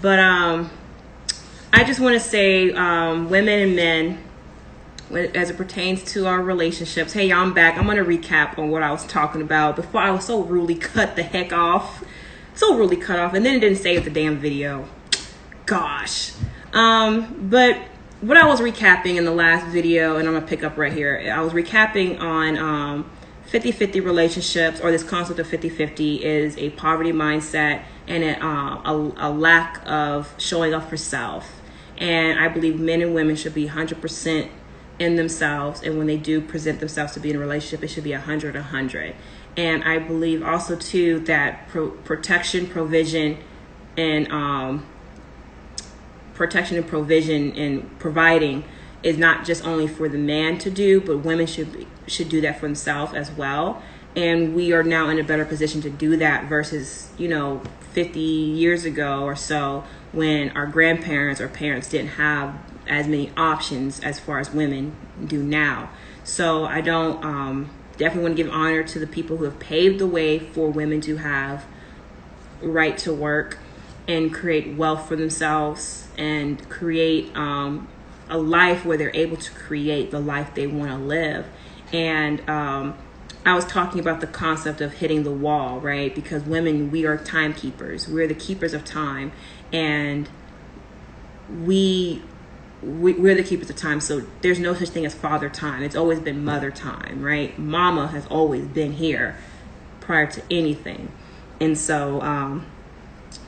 But I just want to say, women and men, as it pertains to our relationships. Hey, y'all, I'm back. I'm going to recap on what I was talking about before I was so rudely cut the heck off. So rudely cut off. And then it didn't save the damn video. Gosh. But what I was recapping in the last video, and I'm going to pick up right here. I was recapping on 50-50 relationships, or this concept of 50-50 is a poverty mindset and a lack of showing up for self. And I believe men and women should be 100% in themselves. And when they do present themselves to be in a relationship, it should be 100. And I believe also, too, that protection, provision, and providing is not just only for the man to do, but women should do that for themselves as well. And we are now in a better position to do that versus, 50 years ago or so, when our grandparents or parents didn't have as many options as far as women do now. So I don't definitely want to give honor to the people who have paved the way for women to have right to work and create wealth for themselves and create a life where they're able to create the life they want to live. And I was talking about the concept of hitting the wall, right? Because women, we are timekeepers. We're the keepers of time. And we're the keepers of time. So there's no such thing as father time. It's always been mother time, right? Mama has always been here prior to anything. And so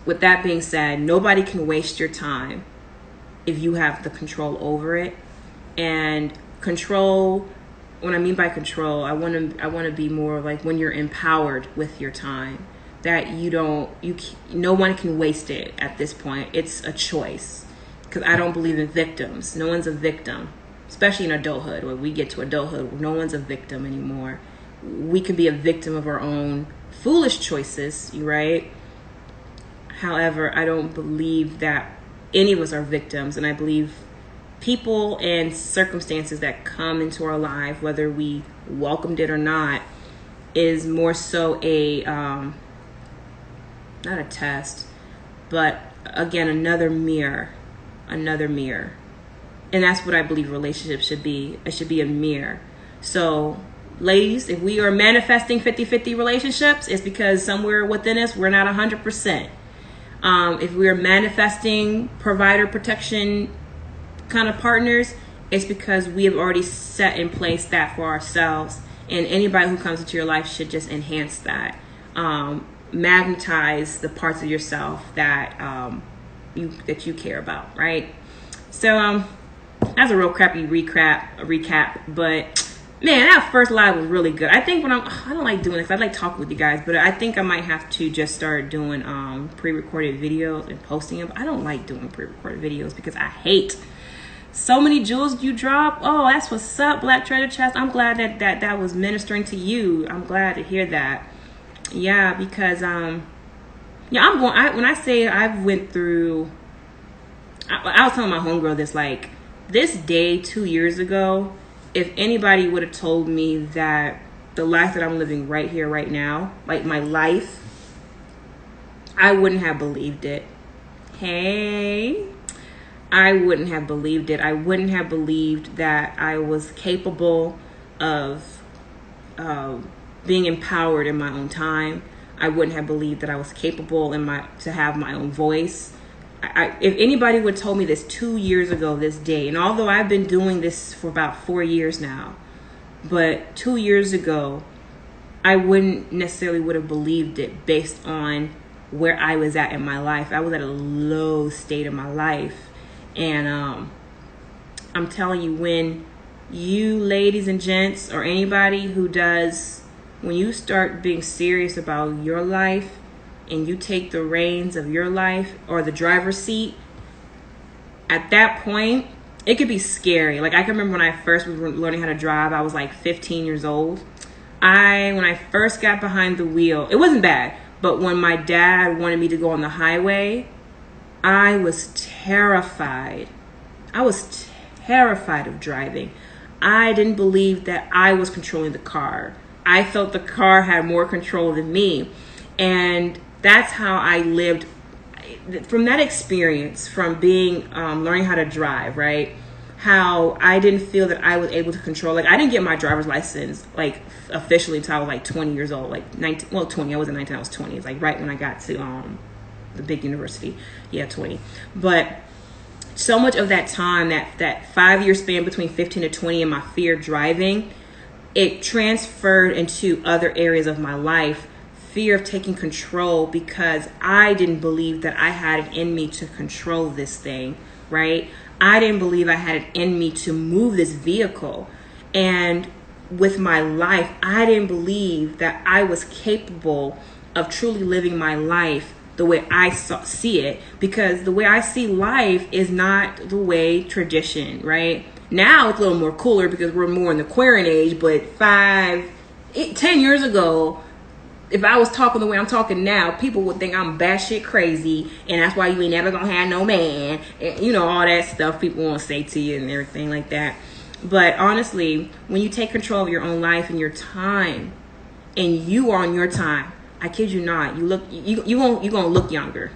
with that being said, nobody can waste your time if you have the control over it. And control, what I mean by control, I want to be more like when you're empowered with your time, that no one can waste it at this point. It's a choice, because I don't believe in victims. No one's a victim, especially in adulthood. When we get to adulthood, no one's a victim anymore. We can be a victim of our own foolish choices, right? However, I don't believe that any of us are victims, and I believe people and circumstances that come into our life, whether we welcomed it or not, is more so a not a test, but again, another mirror. And that's what I believe relationships should be. It should be a mirror. So ladies, if we are manifesting 50-50 relationships, it's because somewhere within us we're not 100%. If we're manifesting provider protection kind of partners, it's because we have already set in place that for ourselves. And anybody who comes into your life should just enhance that. Magnetize the parts of yourself that you care about, right? So that's a real crappy recap, but man, that first live was really good. I think I don't like doing this. I like talking with you guys, but I think I might have to just start doing pre-recorded videos and posting them. I don't like doing pre-recorded videos because I hate so many jewels you drop. Oh, that's what's up, Black Treasure Chest. I'm glad that was ministering to you. I'm glad to hear that. Yeah, because when I say I've went through, I was telling my homegirl this day 2 years ago, if anybody would have told me that the life that I'm living right here, right now, like my life, I wouldn't have believed it. Hey, I wouldn't have believed it. I wouldn't have believed that I was capable of being empowered in my own time. I wouldn't have believed that I was capable to have my own voice. If anybody would have told me this 2 years ago this day, and although I've been doing this for about 4 years now, but 2 years ago, I wouldn't necessarily would have believed it based on where I was at in my life. I was at a low state of my life. And I'm telling you, when you ladies and gents, or anybody who does, when you start being serious about your life and you take the reins of your life or the driver's seat, at that point, it could be scary. Like, I can remember when I first was learning how to drive, I was like 15 years old. When I first got behind the wheel, it wasn't bad, but when my dad wanted me to go on the highway, I was terrified. I was terrified of driving. I didn't believe that I was controlling the car. I felt the car had more control than me. And that's how I lived. from that experience, from being learning how to drive, right? How I didn't feel that I was able to control. Like, I didn't get my driver's license like officially until I was like 20 years old, like 19. Well, 20. I wasn't 19. I was 20. It's like right when I got to the big university. Yeah, 20. But so much of that time, that 5-year span between 15 to 20, and my fear of driving, it transferred into other areas of my life. Fear of taking control, because I didn't believe that I had it in me to control this thing, right? I didn't believe I had it in me to move this vehicle. And with my life, I didn't believe that I was capable of truly living my life the way I see it, because the way I see life is not the way tradition, right? Now it's a little more cooler because we're more in the queering age, but 10 years ago, if I was talking the way I'm talking now, people would think I'm batshit crazy, and that's why you ain't never gonna have no man, and, you know, all that stuff people want to say to you and everything like that. But honestly, when you take control of your own life and your time, and you are on your time, I kid you not, you're gonna look younger.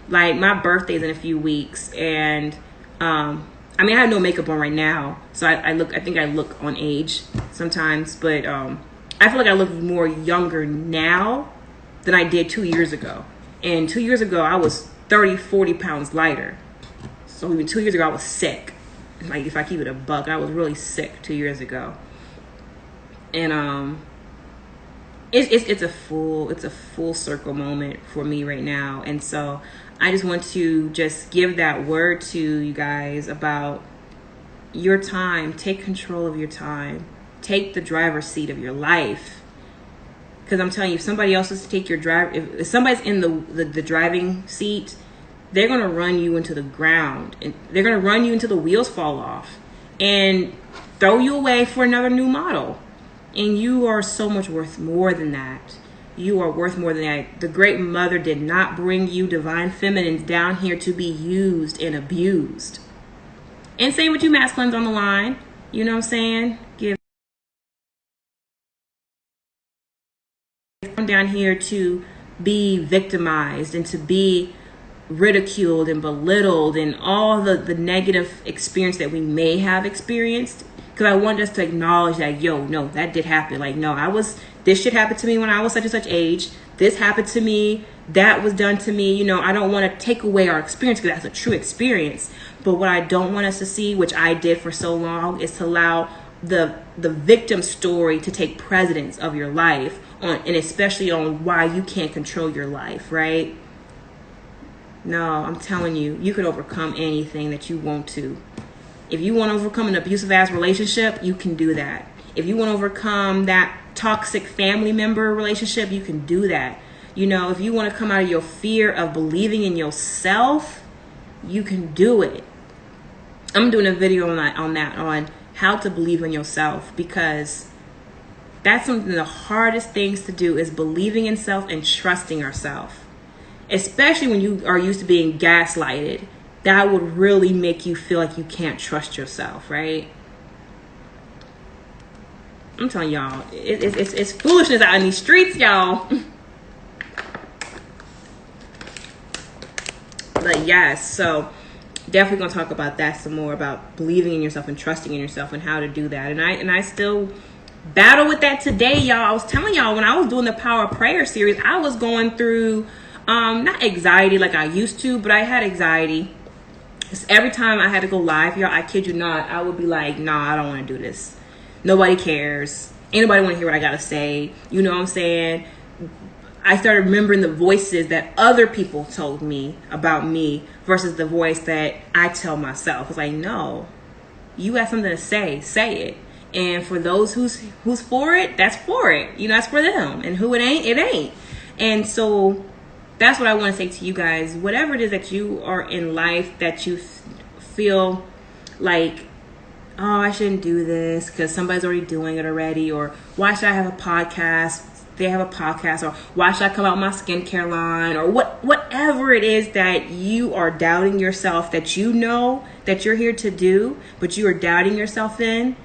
Like, my birthday's in a few weeks, and I mean, I have no makeup on right now, so I think I look on age sometimes, but I feel like I look more younger now than I did 2 years ago. And 2 years ago, I was 30, 40 pounds lighter. So even 2 years ago, I was sick. Like, if I keep it a buck, I was really sick 2 years ago. And it's a full circle moment for me right now. And so I just want to just give that word to you guys about your time. Take control of your time. Take the driver's seat of your life. Because I'm telling you, if somebody else is to take your if somebody's in the driving seat, they're going to run you into the ground. And they're going to run you until the wheels fall off and throw you away for another new model. And you are so much worth more than that. You are worth more than that. The great mother did not bring you divine feminines down here to be used and abused. And same with you masculines on the line. You know what I'm saying? Down here to be victimized and to be ridiculed and belittled and all the negative experience that we may have experienced. Because I want us to acknowledge that, yo, no, that did happen. Like, no, this shit happened to me when I was such and such age. This happened to me. That was done to me. You know, I don't want to take away our experience, because that's a true experience. But what I don't want us to see, which I did for so long, is to allow the victim story to take precedence of your life, and especially on why you can't control your life, right? No, I'm telling you, you can overcome anything that you want to. If you want to overcome an abusive ass relationship, you can do that. If you want to overcome that toxic family member relationship, you can do that. You know, if you want to come out of your fear of believing in yourself, you can do it. I'm doing a video on how to believe in yourself, because that's something of the hardest things to do, is believing in self and trusting ourselves. Especially when you are used to being gaslighted. That would really make you feel like you can't trust yourself, right? I'm telling y'all, it's foolishness out in these streets, y'all. But yes, so definitely gonna talk about that some more, about believing in yourself and trusting in yourself and how to do that. And I still battle with that today, y'all. I was telling y'all, when I was doing the Power of Prayer series, I was going through not anxiety like I used to, but I had anxiety. Every time I had to go live, y'all, I kid you not, I would be like, nah, I don't want to do this. Nobody cares. Ain't nobody want to hear what I gotta say. You know what I'm saying? I started remembering the voices that other people told me about me versus the voice that I tell myself. It's like, no, you got something to say it. And for those who's for it, that's for it. You know, that's for them. And who it ain't, it ain't. And so that's what I want to say to you guys. Whatever it is that you are in life that you feel like, oh, I shouldn't do this because somebody's already doing it already, or why should I have a podcast? They have a podcast, or why should I come out with my skincare line, or whatever it is that you are doubting yourself, that you know that you're here to do, but you are doubting yourself in,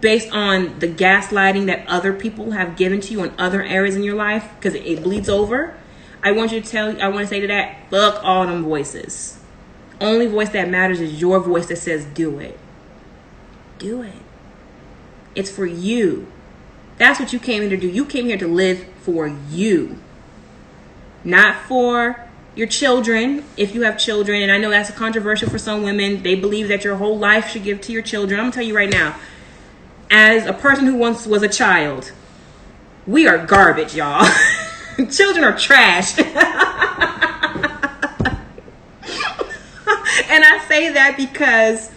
based on the gaslighting that other people have given to you in other areas in your life, because it bleeds over. I want to say to that, fuck all them voices. Only voice that matters is your voice that says do it. Do it. It's for you. That's what you came here to do. You came here to live for you. Not for your children, if you have children. And I know that's controversial for some women. They believe that your whole life should give to your children. I'm going to tell you right now, as a person who once was a child, we are garbage, y'all. Children are trash. And I say that because,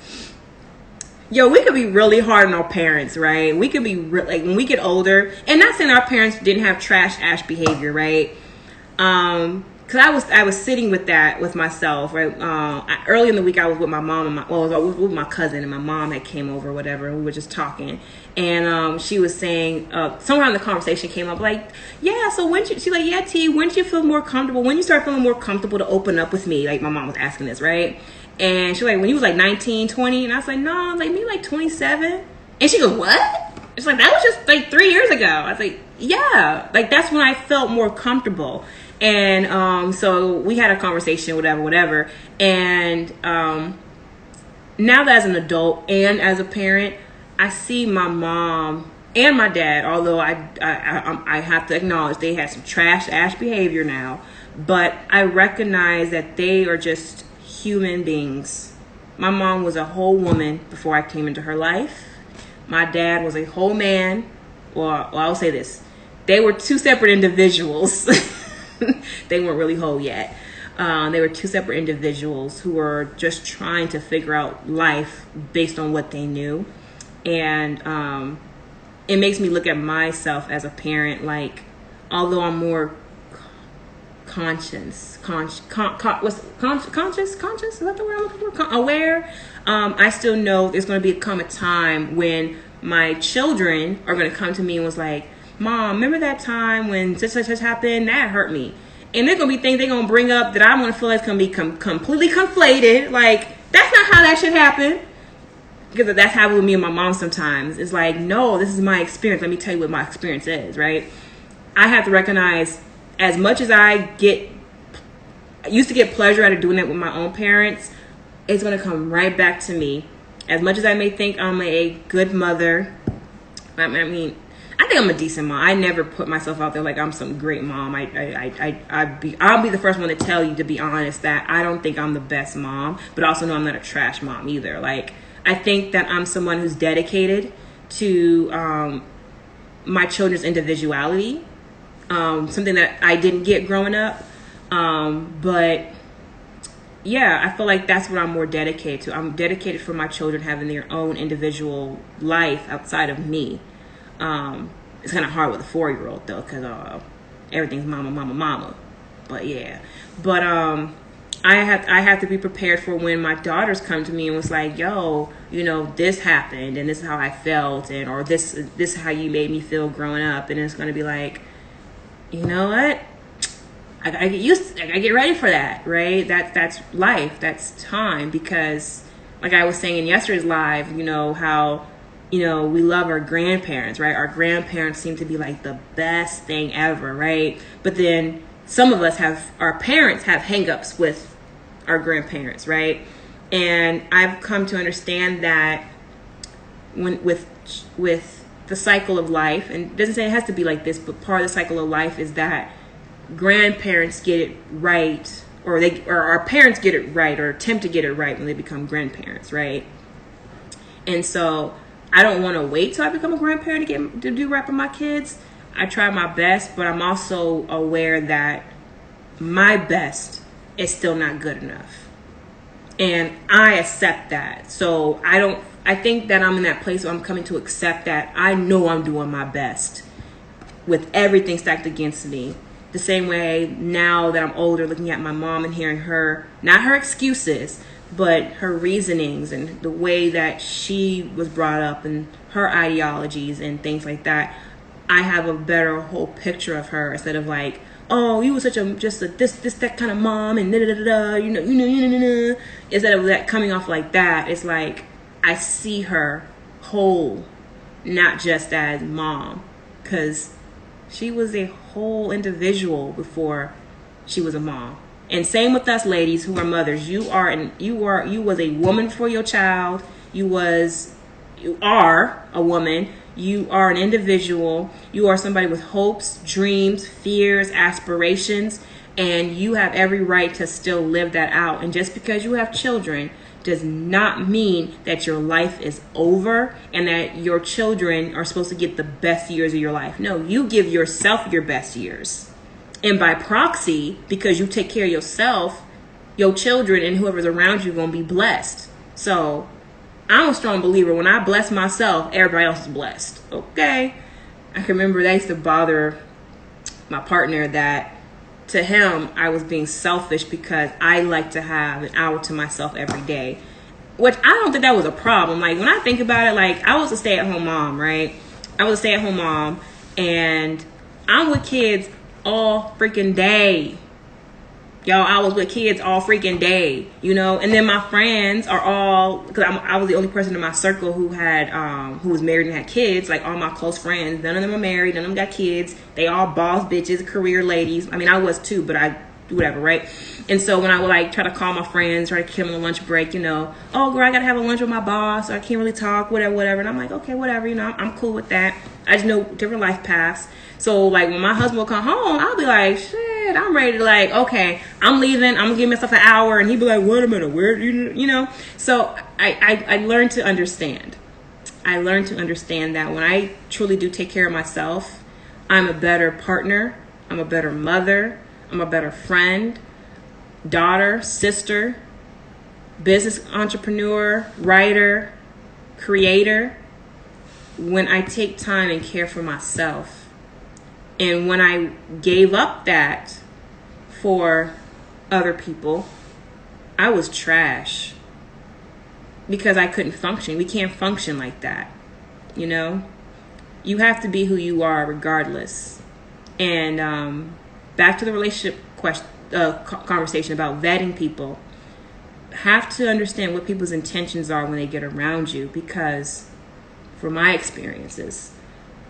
we could be really hard on our parents, right? We could be like, when we get older, and not saying our parents didn't have trash ass behavior, right? Because I was sitting with that with myself, right? Early in the week, I was with my mom I was with my cousin, and my mom had came over, whatever, and we were just talking. And she was saying, somehow in the conversation came up, like, yeah, so she's like, yeah, T, when did you feel more comfortable? When you start feeling more comfortable to open up with me? Like, my mom was asking this, right? And she was like, when you was like 19, 20? And I was like, no, like, maybe like 27. And she goes, what? It's like, that was just like 3 years ago. I was like, yeah, like, that's when I felt more comfortable. And so we had a conversation, whatever. And now that as an adult and as a parent, I see my mom and my dad, although I have to acknowledge they had some trash ass behavior now, but I recognize that they are just human beings. My mom was a whole woman before I came into her life. My dad was a whole man. Well, I'll say this. They were two separate individuals. They weren't really whole yet. They were two separate individuals who were just trying to figure out life based on what they knew. And it makes me look at myself as a parent, like, although I'm more conscious, is that the word I'm looking for? Aware. I still know there's going to come a time when my children are going to come to me and was like, Mom, remember that time when such happened? That hurt me. And there's going to be things they're going to bring up that I'm going to feel like it's going to be completely conflated. Like, that's not how that should happen. Because that's happened with me and my mom sometimes. It's like, no, this is my experience. Let me tell you what my experience is, right? I have to recognize, as much as I used to get pleasure out of doing it with my own parents, it's going to come right back to me. As much as I may think I'm a good mother, I think I'm a decent mom. I never put myself out there like I'm some great mom. I'll be the first one to tell you, to be honest, that I don't think I'm the best mom, but also know I'm not a trash mom either. Like, I think that I'm someone who's dedicated to my children's individuality, something that I didn't get growing up. But yeah, I feel like that's what I'm more dedicated to. I'm dedicated for my children having their own individual life outside of me. It's kind of hard with a 4-year-old though, because everything's mama. But yeah, I have to be prepared for when my daughters come to me and was like, yo, this happened and this is how I felt, or this is how you made me feel growing up. And it's going to be like, you know what? I gotta get ready for that, right? That's life. That's time. Because like I was saying in yesterday's live, how, we love our grandparents, right? Our grandparents seem to be like the best thing ever, right? But then some of us our parents have hangups with our grandparents, right? And I've come to understand that with the cycle of life, and it doesn't say it has to be like this, but part of the cycle of life is that grandparents get it right, or our parents get it right, or attempt to get it right when they become grandparents, right? And so I don't want to wait till I become a grandparent to do right for my kids. I try my best, but I'm also aware that my best is still not good enough. And I accept that. So I think that I'm in that place where I'm coming to accept that I know I'm doing my best with everything stacked against me. The same way now that I'm older, looking at my mom and hearing her, not her excuses, but her reasonings and the way that she was brought up and her ideologies and things like that, I have a better whole picture of her, instead of like, oh, you were such that kind of mom and instead of that coming off like that, it's like I see her whole, not just as mom, because she was a whole individual before she was a mom. And same with us ladies who are mothers. You was a woman for your child. You are a woman. You are an individual. You are somebody with hopes, dreams, fears, aspirations, and you have every right to still live that out. And just because you have children does not mean that your life is over and that your children are supposed to get the best years of your life. No, you give yourself your best years. And by proxy, because you take care of yourself, your children and whoever's around you are going to be blessed. So I'm a strong believer. When I bless myself, everybody else is blessed. Okay? I can remember that used to bother my partner that to him, I was being selfish because I like to have an hour to myself every day, which I don't think that was a problem. Like, when I think about it, like, I was a stay-at-home mom, right? I was a stay-at-home mom, and I'm with kids all freaking day. Y'all, I was with kids all freaking day, you know? And then my friends are all, because I was the only person in my circle who was married and had kids. Like, all my close friends, none of them are married, none of them got kids. They all boss bitches, career ladies. I mean, I was too, but I do whatever, right? And so when I would, like, try to call my friends, try to kill them on a lunch break, you know, oh, girl, I got to have a lunch with my boss, or I can't really talk, whatever. And I'm like, okay, whatever, you know, I'm cool with that. I just know different life paths. So, like, when my husband will come home, I'll be like, shit, I'm ready to, like, okay, I'm leaving. I'm going to give myself an hour. And he'd be like, wait a minute, where, you know? So I learned to understand. I learned to understand that when I truly do take care of myself, I'm a better partner. I'm a better mother. I'm a better friend, daughter, sister, business entrepreneur, writer, creator. When I take time and care for myself. And when I gave up that for other people, I was trash because I couldn't function. We can't function like that, you know? You have to be who you are regardless. And back to the relationship conversation about vetting people. Have to understand what people's intentions are when they get around you, because from my experiences,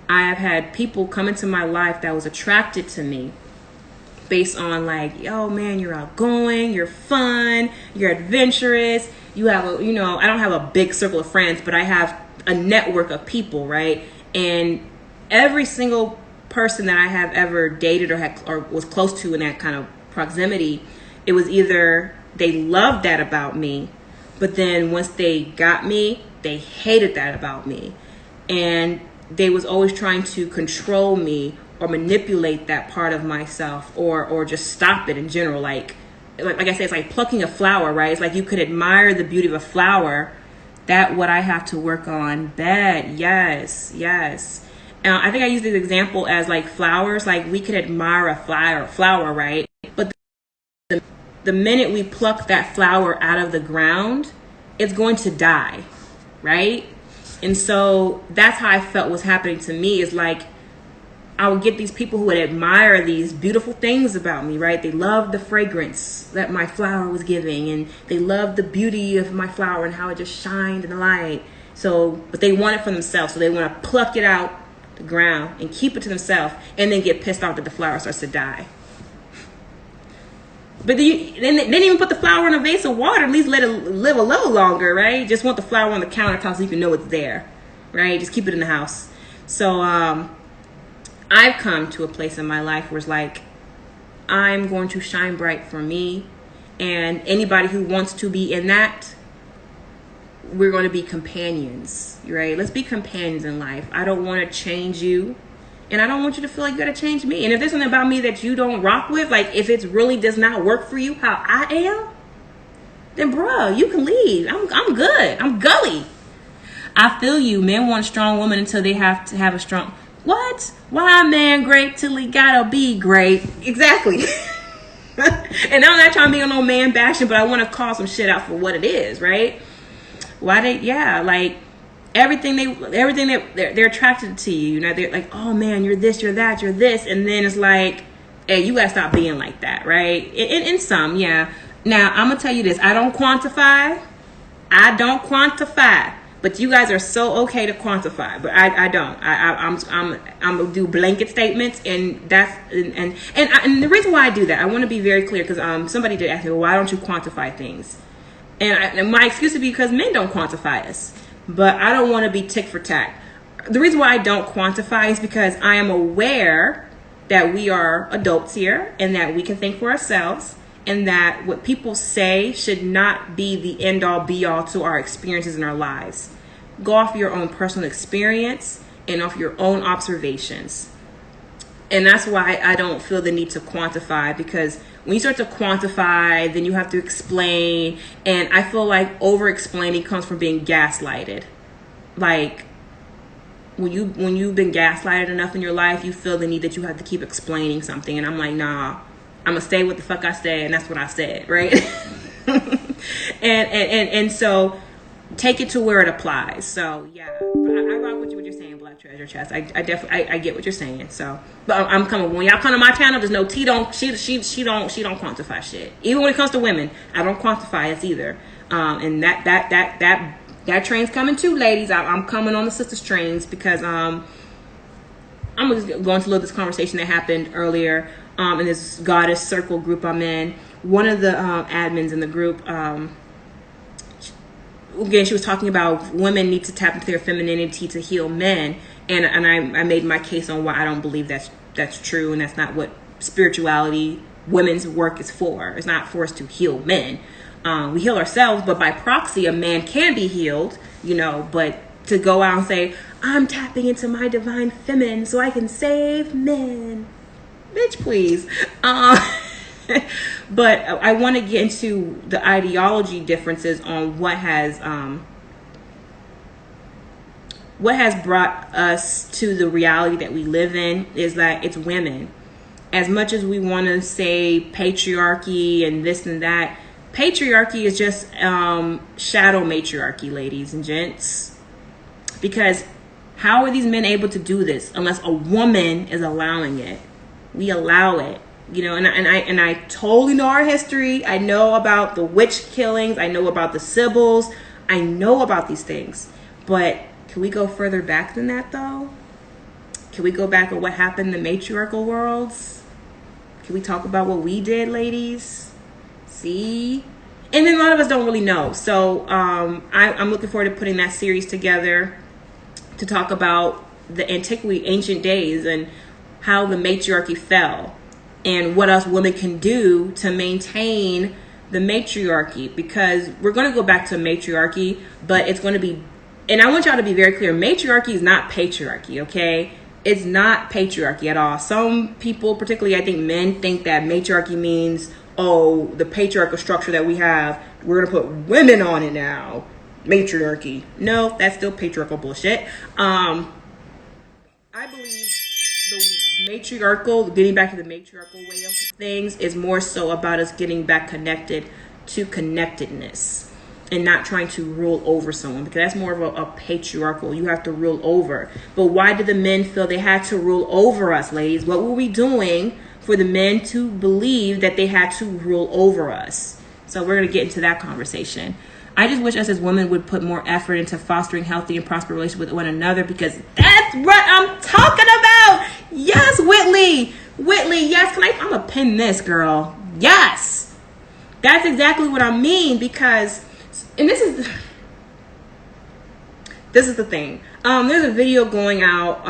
I have had people come into my life that was attracted to me based on, like, yo, man, you're outgoing, you're fun, you're adventurous. You have I don't have a big circle of friends, but I have a network of people, right? And every single person that I have ever dated or was close to in that kind of proximity, it was either they loved that about me, but then once they got me, they hated that about me. And they was always trying to control me or manipulate that part of myself or just stop it in general. Like I said, it's like plucking a flower, right? It's like you could admire the beauty of a flower. That what I have to work on. Bad. Yes. I think I used this example as like flowers. Like, we could admire a flower, right? But the minute we pluck that flower out of the ground, it's going to die, right? And so that's how I felt was happening to me, is like I would get these people who would admire these beautiful things about me, right? They loved the fragrance that my flower was giving, and they loved the beauty of my flower and how it just shined in the light. So, but they want it for themselves. So they want to pluck it out the ground and keep it to themselves, and then get pissed off that the flower starts to die. But they didn't even put the flower in a vase of water. At least let it live a little longer, right? Just want the flower on the countertop so you can know it's there, right? Just keep it in the house. So I've come to a place in my life where it's like, I'm going to shine bright for me. And anybody who wants to be in that, we're going to be companions, right? Let's be companions in life. I don't want to change you. And I don't want you to feel like you got to change me. And if there's something about me that you don't rock with, like if it really does not work for you how I am, then bruh, you can leave. I'm good. I'm gully. I feel you. Men want a strong woman until they have to have a strong... What? Why a man great till he gotta be great? Exactly. And I'm not trying to be on no man bashing, but I want to call some shit out for what it is, right? Everything that they're attracted to you, you know, they're like, oh man, you're this, you're that, you're this. And then it's like, hey, you gotta stop being like that, right? In some, yeah. Now, I'm gonna tell you this. I don't quantify, But you guys are so okay to quantify, but I don't. I'm gonna do blanket statements, and and the reason why I do that, I want to be very clear, because somebody did ask me, well, why don't you quantify things? And my excuse would be because men don't quantify us, but I don't want to be tick for tack. The reason why I don't quantify is because I am aware that we are adults here and that we can think for ourselves, and that what people say should not be the end all be all to our experiences in our lives. Go off your own personal experience and off your own observations. And that's why I don't feel the need to quantify, because when you start to quantify, then you have to explain. And I feel like over explaining comes from being gaslighted. Like, when you've been gaslighted enough in your life, you feel the need that you have to keep explaining something. And I'm like, nah, I'm gonna say what the fuck I said, and that's what I said, right? and so take it to where it applies. So yeah, but I rock with you what you're saying, Black Treasure Chest. I definitely I get what you're saying. So, but I'm coming, when y'all come to my channel, there's no T don't she don't quantify shit. Even when it comes to women, I don't quantify us either. And that train's coming too, ladies. I'm coming on the sisters trains, because I'm just going to look at this conversation that happened earlier in this goddess circle group I'm in. One of the admins in the group, again, she was talking about women need to tap into their femininity to heal men, and I made my case on why I don't believe that's true, and that's not what spirituality, women's work is for. It's not for us to heal men. We heal ourselves, but by proxy, a man can be healed, but to go out and say, I'm tapping into my divine feminine so I can save men. Bitch, please. But I want to get into the ideology differences on what has brought us to the reality that we live in, is that it's women. As much as we want to say patriarchy and this and that, patriarchy is just shadow matriarchy, ladies and gents. Because how are these men able to do this unless a woman is allowing it? We allow it, and I totally know our history. I know about the witch killings. I know about the Sibyls. I know about these things. But can we go further back than that, though? Can we go back at what happened in the matriarchal worlds? Can we talk about what we did, ladies? See? And then a lot of us don't really know. So I'm looking forward to putting that series together to talk about the antiquity, ancient days, and how the matriarchy fell, and what else women can do to maintain the matriarchy. Because we're going to go back to matriarchy, but it's going to be, and I want y'all to be very clear, matriarchy is not patriarchy, okay? It's not patriarchy at all. Some people, particularly I think men, think that matriarchy means, oh, the patriarchal structure that we have, we're going to put women on it now. Matriarchy. No, that's still patriarchal bullshit. I believe the matriarchal, getting back to the matriarchal way of things, is more so about us getting back connected to connectedness and not trying to rule over someone, because that's more of a patriarchal, you have to rule over. But why did the men feel they had to rule over us, ladies? What were we doing for the men to believe that they had to rule over us? So we're going to get into that conversation. I just wish us as women would put more effort into fostering healthy and prosperous relationships with one another, because that's what I'm talking about. Yes, Whitley, yes. I'm gonna pin this, girl. Yes, that's exactly what I mean. Because, and this is the thing. There's a video going out.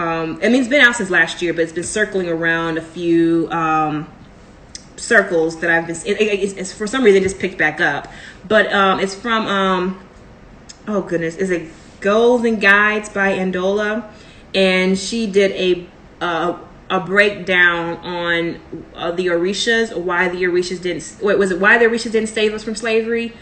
It's been out since last year, but it's been circling around a few circles that I've been. It's for some reason it just picked back up, but it's from oh goodness, is it Goals and Guides by Andola, and she did a breakdown on the Orishas, why the Orishas didn't save us from slavery?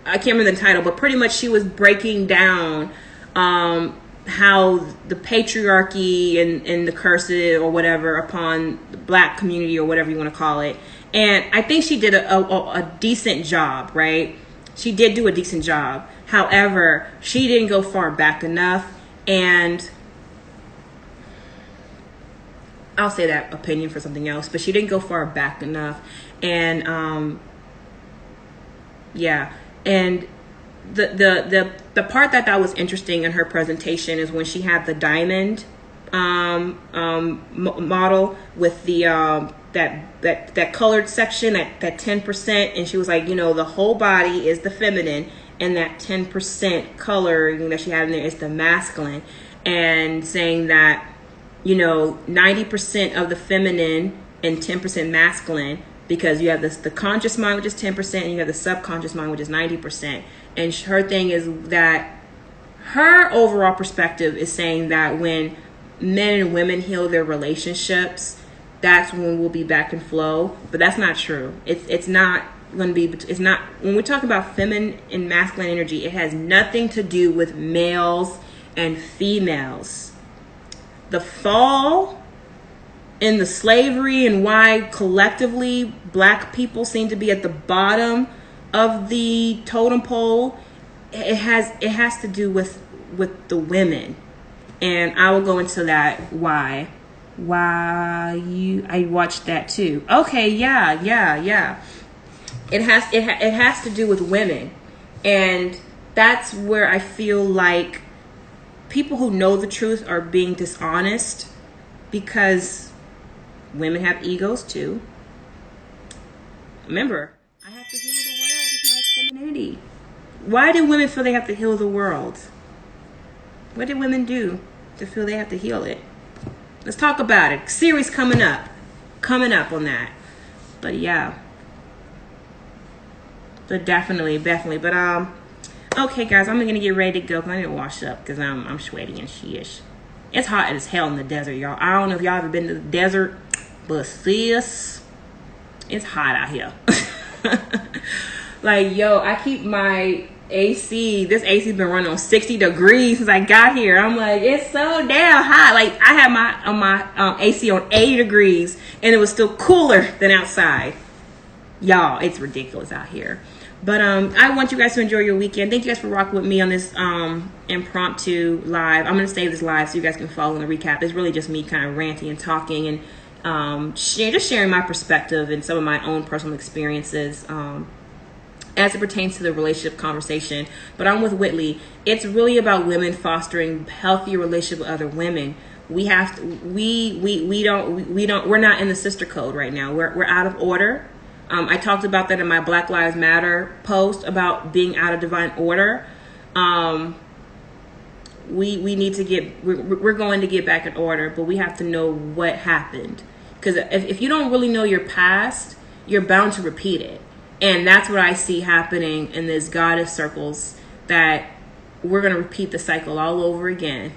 I can't remember the title, but pretty much she was breaking down how the patriarchy and the curses or whatever upon the Black community, or whatever you want to call it. And I think she did a decent job, right? She did do a decent job. However, she didn't go far back enough. And I'll say that opinion for something else, but she didn't go far back enough. And yeah. And the part that was interesting in her presentation is when she had the diamond model with the that colored section, that 10%, and she was like, the whole body is the feminine, and that 10% color that she had in there is the masculine, and saying that 90% of the feminine and 10% masculine, because you have the conscious mind, which is 10%, and you have the subconscious mind, which is 90%. And her thing is that her overall perspective is saying that when men and women heal their relationships, that's when we'll be back in flow. But that's not true. It's not going to be. It's not, when we talk about feminine and masculine energy, it has nothing to do with males and females. The fall in the slavery and why collectively black people seem to be at the bottom of the totem pole, it has to do with the women, and I will go into that why I watched that too. Okay, yeah. It has to do with women, and that's where I feel like people who know the truth are being dishonest, because women have egos too. Remember, I have to heal the world with my femininity. Why do women feel they have to heal the world? What did women do to feel they have to heal it? Let's talk about it. Series coming up on that. But yeah. But definitely. But okay, guys, I'm gonna get ready to go because I need to wash up because I'm sweaty and she-ish. It's hot as hell in the desert, y'all. I don't know if y'all ever been to the desert, but sis, it's hot out here. Like, yo, I keep my AC. This AC been running on 60 degrees since I got here. I'm like, it's so damn hot. Like, I had my AC on 80 degrees, and it was still cooler than outside. Y'all, it's ridiculous out here. But I want you guys to enjoy your weekend. Thank you guys for rocking with me on this impromptu live. I'm going to save this live so you guys can follow in the recap. It's really just me kind of ranting and talking and just sharing my perspective and some of my own personal experiences as it pertains to the relationship conversation. But I'm with Whitley. It's really about women fostering healthier relationship with other women. We have to, we're not in the sister code right now. We're out of order. I talked about that in my Black Lives Matter post about being out of divine order. We need to we're going to get back in order, but we have to know what happened. Because if you don't really know your past, you're bound to repeat it. And that's what I see happening in this goddess circles, that we're going to repeat the cycle all over again.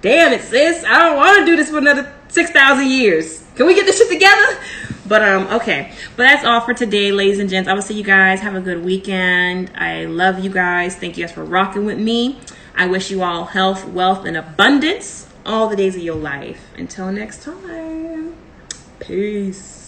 Damn it, sis. I don't want to do this for another 6,000 years. Can we get this shit together? But okay. But that's all for today, ladies and gents. I will see you guys. Have a good weekend. I love you guys. Thank you guys for rocking with me. I wish you all health, wealth, and abundance all the days of your life. Until next time. Peace.